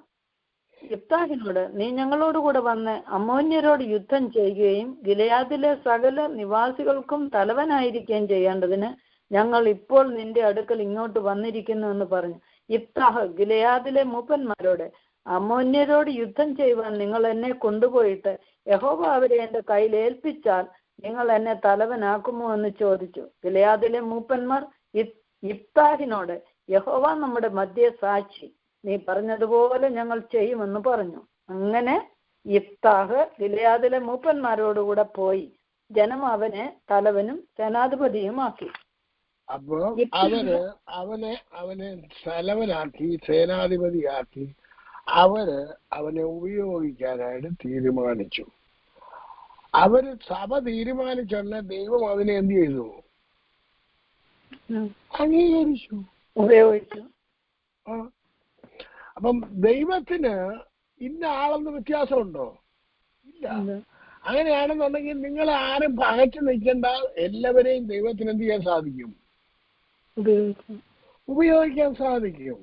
യിഫ്താഹിനോട്, നീ ഞങ്ങളോടുകൂടെ വന്ന് അമ്മോന്യരോട് യുദ്ധം ചെയ്യുകയും ഗിലെയാദിലെ സകല നിവാസികൾക്കും തലവനായിരിക്കുകയും ചെയ്യേണ്ടതിന് ഞങ്ങൾ ഇപ്പോൾ നിന്റെ അടുക്കൽ ഇങ്ങോട്ട് വന്നിരിക്കുന്നു എന്ന് പറഞ്ഞു. യിഫ്താഹ് ഗിലെയാദിലെ മൂപ്പന്മാരോട്, അമ്മോന്യരോട് യുദ്ധം ചെയ്യുവാൻ നിങ്ങൾ എന്നെ കൊണ്ടുപോയിട്ട് യഹോവ അവരെ എന്റെ കയ്യിൽ ഏൽപ്പിച്ചാൽ നിങ്ങൾ എന്നെ തലവനാക്കുമോ എന്ന് ചോദിച്ചു. ഗിലെയാദിലെ മൂപ്പന്മാർ യിഫ്താഹിനോട്, യഹോവ നമ്മുടെ മധ്യേ സാക്ഷി, നീ പറഞ്ഞതുപോലെ ഞങ്ങൾ ചെയ്യുമെന്ന് പറഞ്ഞു. അങ്ങനെ യിഫ്താഹ് ഗിലെയാദിലെ മൂപ്പന്മാരോടുകൂടെ പോയി ജനം അവനെ തലവനും സേനാധിപതിയുമാക്കി. അപ്പോ അവനെ തലവനാക്കി സേനാധിപതിയാക്കി അവനെ ഉപയോഗിക്കാനായിട്ട് തീരുമാനിച്ചു. സഭ തീരുമാനിച്ചോണ്ട് ദൈവം അതിനെ എന്ത് ചെയ്തു? അംഗീകരിച്ചു, ഉപയോഗിച്ചു. അപ്പം ദൈവത്തിന് ഇന്ന ആളെന്ന് വ്യത്യാസമുണ്ടോ? ഇല്ല. അങ്ങനെയാണെന്നുണ്ടെങ്കിൽ നിങ്ങൾ ആരും പകച്ചു നിൽക്കേണ്ട, എല്ലാവരെയും ദൈവത്തിന് എന്ത് ചെയ്യാൻ സാധിക്കും? ഉപയോഗിക്കാൻ സാധിക്കും.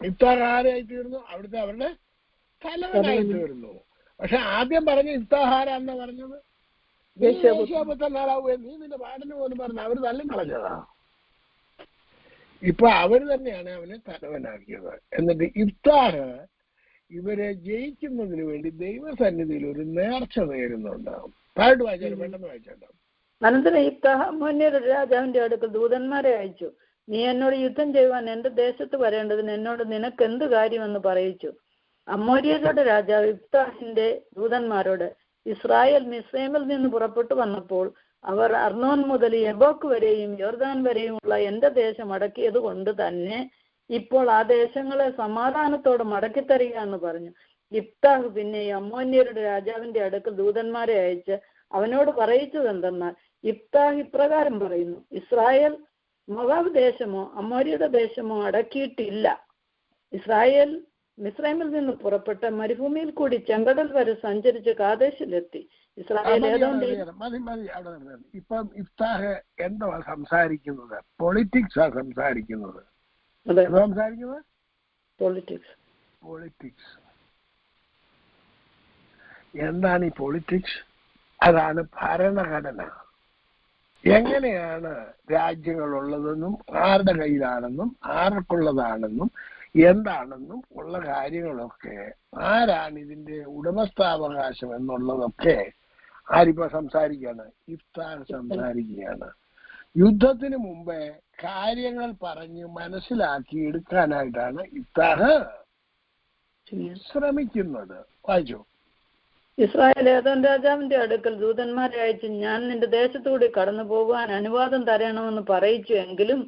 ഇഫ്താർ ആരായി തീർന്നു? അവരുടെ തലവനായി തീർന്നു. പക്ഷെ ആദ്യം പറഞ്ഞ ഇഫ്താഹാരാന്ന പറഞ്ഞത്, നീ നിന്റെ പാടിന് പോലും പറഞ്ഞു അവര് തല്ലി കളഞ്ഞതാ. ഇപ്പൊ അവര് തന്നെയാണ് അവനെ തലവനാക്കിയത്. എന്നിട്ട് ഇഫ്താഹ് ഇവരെ ജയിക്കുന്നതിന് വേണ്ടി ദൈവസന്നിധിയിൽ ഒരു നേർച്ച നേരുന്നുണ്ടാവും. താഴോട്ട് വായിച്ചാലും പെട്ടെന്ന് വായിച്ചാലും. അനന്തരം യിഫ്താഹ് അമ്മോന്യരുടെ രാജാവിന്റെ അടുക്കൽ ദൂതന്മാരെ അയച്ചു. നീ എന്നോട് യുദ്ധം ചെയ്യുവാൻ എന്റെ ദേശത്ത് വരേണ്ടതിന് എന്നോട് നിനക്ക് എന്ത് കാര്യമെന്ന് പറയിച്ചു. അമ്മോര്യരുടെ രാജാവ് യിഫ്താഹിന്റെ ദൂതന്മാരോട്, ഇസ്രായേൽ മിസ്രൈമിൽ നിന്ന് പുറപ്പെട്ടു വന്നപ്പോൾ അവർ അർണോൻ മുതൽ യബോക്ക് വരെയും യോർദാൻ വരെയും ഉള്ള എന്റെ ദേശം അടക്കിയത് കൊണ്ട് തന്നെ ഇപ്പോൾ ആ ദേശങ്ങളെ സമാധാനത്തോടെ മടക്കിത്തരിക എന്ന് പറഞ്ഞു. യിഫ്താഹ് പിന്നെ അമ്മോന്യരുടെ രാജാവിന്റെ അടുക്കൽ ദൂതന്മാരെ അയച്ച് അവനോട് പറയിച്ചത് എന്തെന്നാൽ, യിഫ്താഹ് ഇപ്രകാരം പറയുന്നു, ഇസ്രായേൽ മോവാബ് ദേശമോ അമ്മോര്യയുടെ ദേശമോ അടക്കിയിട്ടില്ല. ഇസ്രായേൽ മിസ്രൈമിൽ നിന്ന് പുറപ്പെട്ട മരുഭൂമിയിൽ കൂടി ചെങ്കടൽ വരെ സഞ്ചരിച്ച് കാദേശിലെത്തി. ഇസ്രായേൽ ഇപ്പം ഇഫ്താഹ് എന്താ സംസാരിക്കുന്നത്? പൊളിറ്റിക്സ് ആ സംസാരിക്കുന്നത്. സംസാരിക്കുന്നത് പൊളിറ്റിക്സ്. എന്താണ് ഈ പൊളിറ്റിക്സ്? അതാണ് ഭരണഘടന. എങ്ങനെയാണ് രാജ്യങ്ങളുള്ളതെന്നും ആരുടെ കയ്യിലാണെന്നും ആർക്കുള്ളതാണെന്നും എന്താണെന്നും ഉള്ള കാര്യങ്ങളൊക്കെ, ആരാണ് ഇതിന്റെ ഉടമസ്ഥാവകാശം എന്നുള്ളതൊക്കെ ആരിപ്പോ സംസാരിക്കുകയാണ്? ഇഫ്താഹ് സംസാരിക്കുകയാണ്. യുദ്ധത്തിന് മുമ്പേ കാര്യങ്ങൾ പറഞ്ഞ് മനസ്സിലാക്കി എടുക്കാനായിട്ടാണ് ഇഫ്താഹ് ശ്രമിക്കുന്നത്. വായിച്ചു. ഇസ്രായേൽ ഏദോം രാജാവിന്റെ അടുക്കൽ ദൂതന്മാരെ അയച്ച്, ഞാൻ നിന്റെ ദേശത്തുകൂടി കടന്നു പോകുവാൻ അനുവാദം തരണമെന്ന് പറയിച്ചു. എങ്കിലും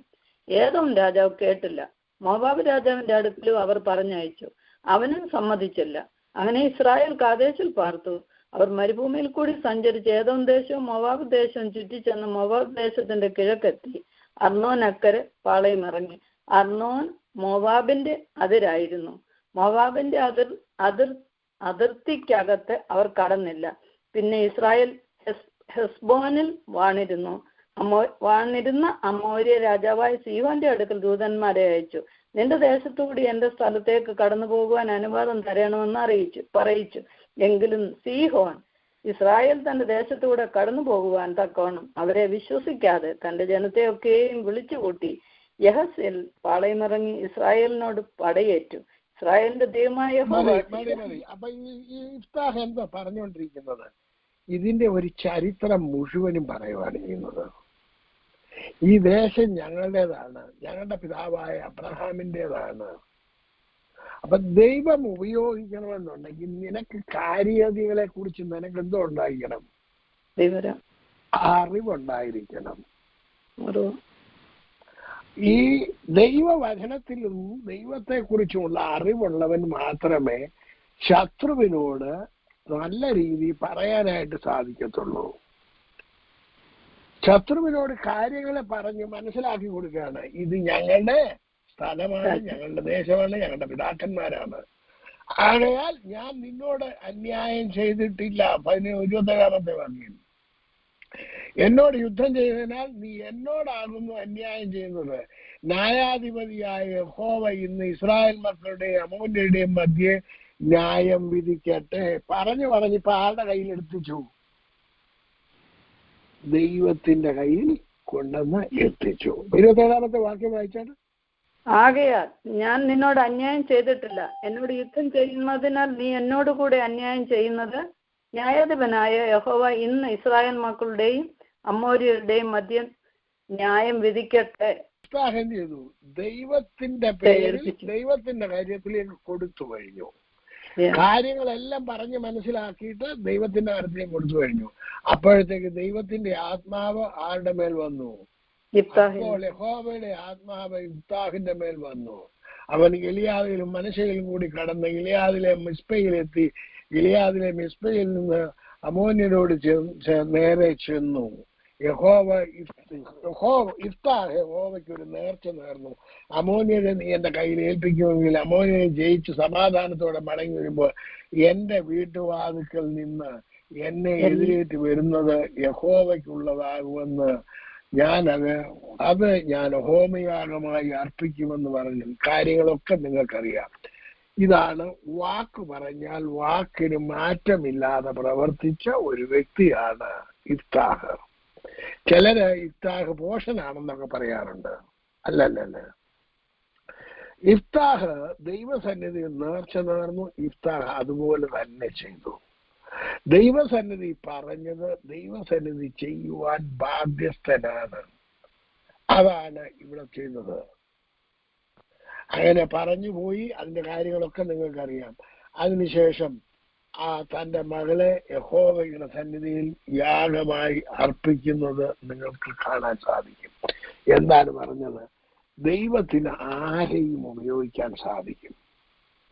ഏദോം രാജാവ് കേട്ടില്ല. മോവാബ് രാജാവിന്റെ അടുക്കലും അവർ പറഞ്ഞയച്ചു, അവനും സമ്മതിച്ചില്ല. അങ്ങനെ ഇസ്രായേൽ കാദേശിൽ പാർത്തു. അവർ മരുഭൂമിയിൽ കൂടി സഞ്ചരിച്ച് ഏദോം ദേശവും മോവാബ് ദേശവും ചുറ്റിച്ചെന്ന് മോവാബ് ദേശത്തിന്റെ കിഴക്കെത്തി അർണോൻ അക്കരെ പാളയം ഇറങ്ങി. അർണോൻ മോവാബിന്റെ അതിരായിരുന്നു. മോവാബിന്റെ അതിർത്തിക്കകത്ത് അവർ കടന്നില്ല. പിന്നെ ഇസ്രായേൽ ഹെസ്ബോനിൽ വാണിരുന്ന അമ്മോര്യ രാജാവായ സീഹോന്റെ അടുക്കൽ ദൂതന്മാരെ അയച്ചു. നിന്റെ ദേശത്തുകൂടി എന്റെ സ്ഥലത്തേക്ക് കടന്നു പോകുവാൻ അനുവാദം തരണമെന്ന് പറയിച്ചു. എങ്കിലും സീഹോൻ ഇസ്രായേൽ തന്റെ ദേശത്തൂടെ കടന്നു പോകുവാൻ തക്കവണ്ണം അവരെ വിശ്വസിക്കാതെ തന്റെ ജനത്തെയൊക്കെയും വിളിച്ചുകൂട്ടി യഹസിൽ പാളയമിറങ്ങി ഇസ്രായേലിനോട് പടയേറ്റു. ഇസ്രായേലിന്റെ ദൈവമായ അപ്പൊ ഈ ഇഫ്താഹ് എന്താ പറഞ്ഞുകൊണ്ടിരിക്കുന്നത്? ഇതിന്റെ ഒരു ചരിത്രം മുഴുവനും പറയുവാണ് ചെയ്യുന്നത്. ഈ ദേശം ഞങ്ങളുടേതാണ്, ഞങ്ങളുടെ പിതാവായ അബ്രഹാമിൻ്റെതാണ്. അപ്പൊ ദൈവം ഉപയോഗിക്കണമെന്നുണ്ടെങ്കിൽ നിനക്ക് കാര്യഗതികളെ കുറിച്ച് നിനക്ക് എന്തോ ഉണ്ടായിരിക്കണം? അറിവുണ്ടായിരിക്കണം. ഈ ദൈവവചനത്തിലും ദൈവത്തെ കുറിച്ചുമുള്ള അറിവുള്ളവൻ മാത്രമേ ശത്രുവിനോട് നല്ല രീതി പറയാനായിട്ട് സാധിക്കത്തുള്ളൂ. ശത്രുവിനോട് കാര്യങ്ങളെ പറഞ്ഞ് മനസ്സിലാക്കി കൊടുക്കുകയാണ്. ഇത് ഞങ്ങളുടെ സ്ഥലമാണ്, ഞങ്ങളുടെ ദേശമാണ്, ഞങ്ങളുടെ പിതാക്കന്മാരാണ്. ആകയാൽ ഞാൻ നിന്നോട് അന്യായം ചെയ്തിട്ടില്ല. 27-ാമത്തെ വാക്യം. എന്നോട് യുദ്ധം ചെയ്തതിനാൽ നീ എന്നോടാകുന്നു അന്യായം ചെയ്യുന്നത്. ന്യായാധിപതിയായ യഹോവ ഇന്ന് ഇസ്രായേൽ മക്കളുടെയും അമോന്യരുടെയും മധ്യേ ന്യായം വിധിക്കട്ടെ. പറഞ്ഞിപ്പോ ആരുടെ കയ്യിൽ എത്തിച്ചു? ദൈവത്തിന്റെ കയ്യിൽ കൊണ്ടുവന്ന് എത്തിച്ചു. 27-ാമത്തെ വാക്യം വായിച്ചാണ്. ആകയാൽ ഞാൻ നിന്നോട് അന്യായം ചെയ്തിട്ടില്ല. എന്നോട് യുദ്ധം ചെയ്യുന്നതിനാൽ നീ എന്നോട് കൂടെ അന്യായം ചെയ്യുന്നത്. ന്യായാധിപനായ യഹോവ ഇന്ന് ഇസ്രായേൽ മക്കളുടെയും അമോര്യരുടെയും മധ്യം ന്യായം വിധിക്കട്ടെ. എന്ത് ചെയ്തു? ദൈവത്തിന്റെ പേരിൽ ദൈവത്തിന്റെ കാര്യത്തിലേക്ക് കൊടുത്തു കഴിഞ്ഞു. കാര്യങ്ങളെല്ലാം പറഞ്ഞ് മനസ്സിലാക്കിയിട്ട് ദൈവത്തിന്റെ കാര്യത്തിലേക്ക് കൊടുത്തു കഴിഞ്ഞു. അപ്പോഴത്തേക്ക് ദൈവത്തിന്റെ ആത്മാവ് ആരുടെ മേൽ വന്നു? അപ്പോൾ യഹോവയുടെ ആത്മാവ് ഇഫ്താഹിന്റെ മേൽ വന്നു. അവൻ ഗിലെയാദിലും മനശ്ശയിലും കൂടി കടന്ന് ഗിലെയാദിലെ മിസ്പയിലെത്തി. ഗിലെയാദിലെ മിസ്പയിൽ നിന്ന് അമോന്യരോട് നേരെ ചെന്നു. ഇഫ്താഹ് യഹോവയ്ക്ക് ഒരു നേർച്ച നേർന്നു. അമോന്യരെ നീ എന്റെ കയ്യിൽ ഏൽപ്പിക്കുമെങ്കിൽ അമോന്യരെ ജയിച്ച് സമാധാനത്തോടെ മടങ്ങി വരുമ്പോൾ എന്റെ വീട്ടുവാതിക്കൽ നിന്ന് എന്നെ എതിരേറ്റ് വരുന്നത് യഹോവയ്ക്കുള്ളതാകുമെന്ന് ഞാൻ ഹോമയാഗമായി അർപ്പിക്കുമെന്ന് പറഞ്ഞു. കാര്യങ്ങളൊക്കെ നിങ്ങൾക്കറിയാം. ഇതാണ് വാക്ക് പറഞ്ഞാൽ വാക്കിന് മാറ്റമില്ലാതെ പ്രവർത്തിച്ച ഒരു വ്യക്തിയാണ് ഇഫ്താഹ്. ചിലര് ഇഫ്താഹ് പോഷനാണെന്നൊക്കെ പറയാറുണ്ട്. അല്ലല്ല, ഇഫ്താഹ് ദൈവസന്നിധി നേർച്ച നേർന്നു. ഇഫ്താഹ് അതുപോലെ തന്നെ ചെയ്തു. ദൈവസന്നിധി പറഞ്ഞത് ദൈവസന്നിധി ചെയ്യുവാൻ ബാധ്യസ്ഥനാണ്. അതാണ് ഇവിടെ ചെയ്തത്. അങ്ങനെ പറഞ്ഞു പോയി. അതിന്റെ കാര്യങ്ങളൊക്കെ നിങ്ങൾക്കറിയാം. അതിനുശേഷം തന്റെ മകളെ യഹോവയുടെ സന്നിധിയിൽ യാഗമായി അർപ്പിക്കുന്നത് നിങ്ങൾക്ക് കാണാൻ സാധിക്കും. എന്താണ് പറഞ്ഞത്? ദൈവത്തിന് ആരെയും ഉപയോഗിക്കാൻ സാധിക്കും.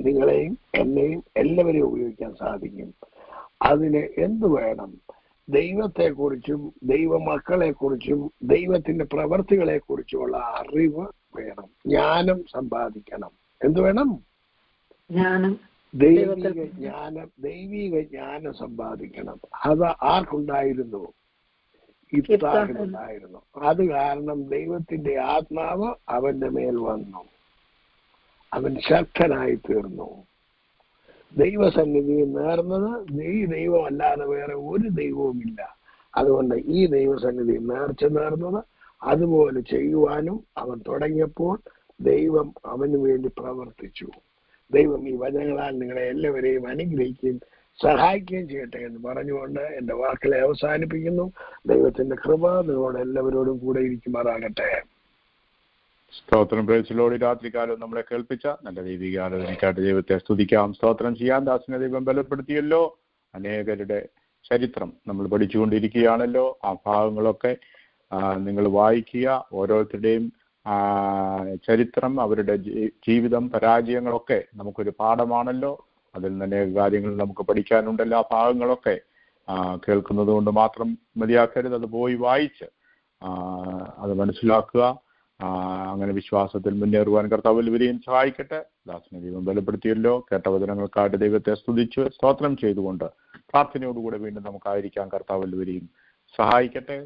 നിങ്ങളെയും എന്നെയും എല്ലാവരെയും ഉപയോഗിക്കാൻ സാധിക്കും. അതിന് എന്ത് വേണം? ദൈവത്തെക്കുറിച്ചും ദൈവമക്കളെക്കുറിച്ചും ദൈവത്തിന്റെ പ്രവൃത്തികളെക്കുറിച്ചുമുള്ള അറിവ് വേണം. ജ്ഞാനം സമ്പാദിക്കണം. എന്ത് വേണം? ജ്ഞാനം, ദൈവിക ജ്ഞാനം സമ്പാദിക്കണം. അത് ആർക്കുണ്ടായിരുന്നു? ഇഫ്താഹിനുണ്ടായിരുന്നു. അത് കാരണം ദൈവത്തിന്റെ ആത്മാവ് അവന്റെ മേൽ വന്നു. അവൻ ശക്തനായി തീർന്നു. ദൈവസന്നിധിയിൽ നേർന്നത് ഈ ദൈവമല്ലാതെ വേറെ ഒരു ദൈവവുമില്ല. അതുകൊണ്ട് ഈ ദൈവസന്നിധിയിൽ നേർച്ച നേർന്നത് അതുപോലെ ചെയ്യുവാനും അവൻ തുടങ്ങിയപ്പോൾ ദൈവം അവന് വേണ്ടി പ്രവർത്തിച്ചു. ദൈവം ഈ വചനങ്ങളാൽ നിങ്ങളെ എല്ലാവരെയും അനുഗ്രഹിക്കുകയും സഹായിക്കുകയും ചെയ്യട്ടെ എന്ന് പറഞ്ഞുകൊണ്ട് എൻ്റെ വാക്കുകളെ അവസാനിപ്പിക്കുന്നു. ദൈവത്തിന്റെ കൃപ നിങ്ങളോട് എല്ലാവരോടും കൂടെ ഇരിക്കുമാറാകട്ടെ. സ്തോത്രം. പ്രേക്ഷിതരോട് രാത്രികാലം നമ്മളെ കേൾപ്പിച്ച നല്ല ദൈവിക ആലോചനയ്ക്കായിട്ട് ദൈവത്തെ സ്തുതിക്കാം. സ്തോത്രം ചെയ്യാൻ ദാസിനെ ദൈവം ബലപ്പെടുത്തിയല്ലോ. അനേകരുടെ ചരിത്രം നമ്മൾ പഠിച്ചുകൊണ്ടിരിക്കുകയാണല്ലോ. ആ ഭാഗങ്ങളൊക്കെ നിങ്ങൾ വായിക്കുക. ഓരോരുത്തരുടെയും ചരിത്രം, അവരുടെ ജീവിതം, പരാജയങ്ങളൊക്കെ നമുക്കൊരു പാഠമാണല്ലോ. അതിൽ നിന്ന് അനേക കാര്യങ്ങൾ നമുക്ക് പഠിക്കാനുണ്ടല്ലോ. ആ ഭാഗങ്ങളൊക്കെ കേൾക്കുന്നത് കൊണ്ട് മാത്രം മതിയാക്കരുത്. അത് പോയി വായിച്ച് അത് മനസ്സിലാക്കുക. അങ്ങനെ വിശ്വാസത്തിൽ മുന്നേറുവാൻ കർത്താവ് എല്ലാവരെയും സഹായിക്കട്ടെ. ദാസനെ ദൈവം ബലപ്പെടുത്തിയല്ലോ. കേട്ട വചനങ്ങൾക്കായിട്ട് ദൈവത്തെ സ്തുതിച്ച് സ്തോത്രം ചെയ്തുകൊണ്ട് പ്രാർത്ഥനയോടുകൂടെ വീണ്ടും നമുക്കായിരിക്കാം. കർത്താവ് എല്ലാവരെയും സഹായിക്കട്ടെ.